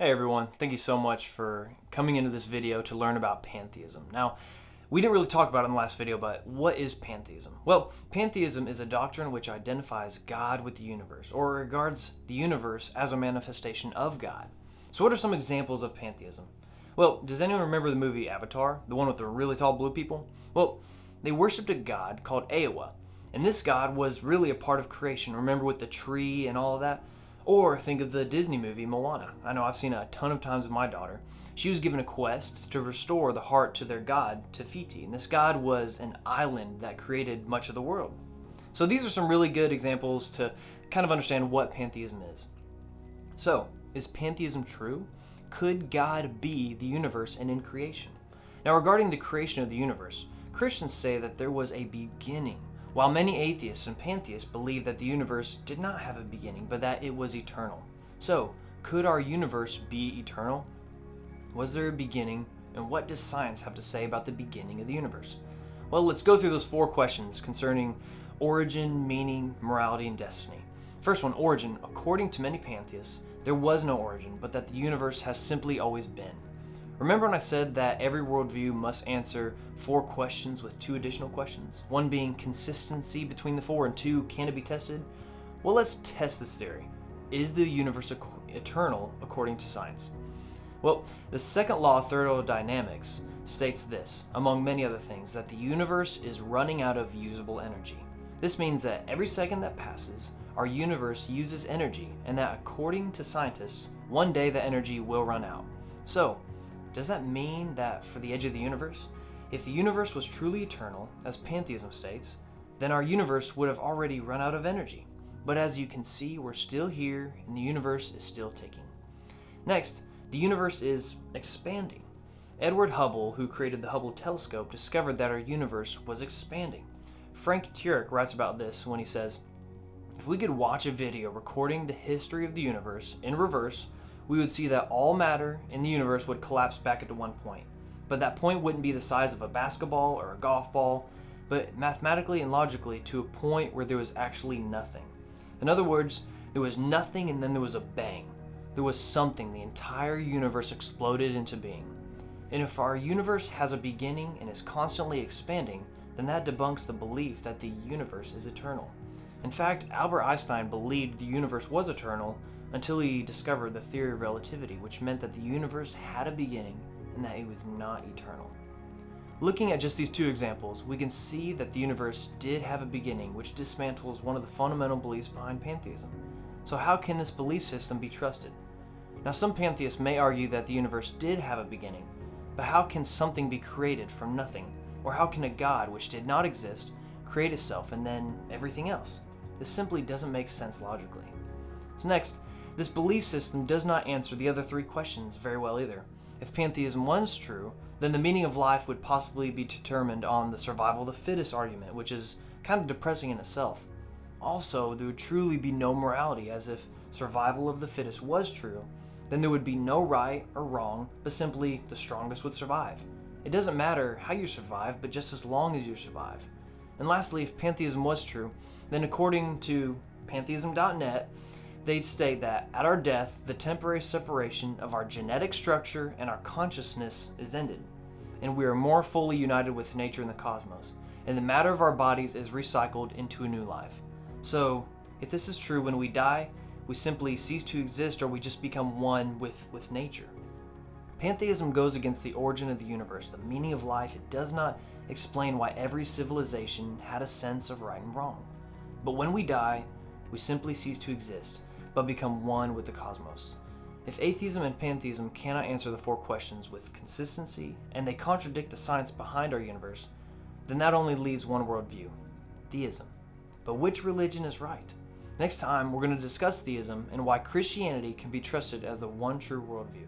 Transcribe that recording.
Hey everyone, thank you so much for coming into this video to learn about pantheism. Now, we didn't really talk about it in the last video, but what is pantheism? Well, pantheism is a doctrine which identifies God with the universe, or regards the universe as a manifestation of God. So what are some examples of pantheism? Well, does anyone remember the movie Avatar, the one with the really tall blue people? Well, they worshipped a god called Iowa, and this god was really a part of creation. Remember with the tree and all of that? Or think of the Disney movie Moana. I know I've seen it a ton of times with my daughter. She was given a quest to restore the heart to their god, Tefiti, and this god was an island that created much of the world. So these are some really good examples to kind of understand what pantheism is. So, is pantheism true? Could God be the universe and in creation? Now, regarding the creation of the universe, Christians say that there was a beginning, while many atheists and pantheists believe that the universe did not have a beginning, but that it was eternal. So, could our universe be eternal? Was there a beginning, and what does science have to say about the beginning of the universe? Well, let's go through those 4 questions concerning origin, meaning, morality, and destiny. First one, origin. According to many pantheists, there was no origin, but that the universe has simply always been. Remember when I said that every worldview must answer 4 questions with 2 additional questions? One being consistency between the 4, and 2, can it be tested? Well, let's test this theory. Is the universe eternal according to science? Well, the second law of thermodynamics states this, among many other things, that the universe is running out of usable energy. This means that every second that passes, our universe uses energy, and that according to scientists, one day the energy will run out. So, does that mean that for the edge of the universe, if the universe was truly eternal, as pantheism states, then our universe would have already run out of energy? But as you can see, we're still here and the universe is still ticking. Next, the universe is expanding. Edward Hubble, who created the Hubble telescope, discovered that our universe was expanding. Frank Turek writes about this when he says, "If we could watch a video recording the history of the universe in reverse, we would see that all matter in the universe would collapse back into one point. But that point wouldn't be the size of a basketball or a golf ball, but mathematically and logically to a point where there was actually nothing. In other words, there was nothing and then there was a bang. There was something, the entire universe exploded into being. And if our universe has a beginning and is constantly expanding, then that debunks the belief that the universe is eternal. In fact, Albert Einstein believed the universe was eternal until he discovered the theory of relativity, which meant that the universe had a beginning and that it was not eternal." Looking at just these 2 examples, we can see that the universe did have a beginning, which dismantles one of the fundamental beliefs behind pantheism. So how can this belief system be trusted? Now, some pantheists may argue that the universe did have a beginning, but how can something be created from nothing? Or how can a God, which did not exist, create itself and then everything else? This simply doesn't make sense logically. So next, this belief system does not answer the other 3 questions very well either. If pantheism was true, then the meaning of life would possibly be determined on the survival of the fittest argument, which is kind of depressing in itself. Also, there would truly be no morality, as if survival of the fittest was true, then there would be no right or wrong, but simply the strongest would survive. It doesn't matter how you survive, but just as long as you survive. And lastly, if pantheism was true, then according to pantheism.net, they'd state that at our death, the temporary separation of our genetic structure and our consciousness is ended, and we are more fully united with nature and the cosmos, and the matter of our bodies is recycled into a new life. So, if this is true, when we die, we simply cease to exist, or we just become one with nature. Pantheism goes against the origin of the universe, the meaning of life. It does not explain why every civilization had a sense of right and wrong. But when we die, we simply cease to exist, but become one with the cosmos. If atheism and pantheism cannot answer the 4 questions with consistency, and they contradict the science behind our universe, then that only leaves one worldview, theism. But which religion is right? Next time, we're going to discuss theism and why Christianity can be trusted as the one true worldview.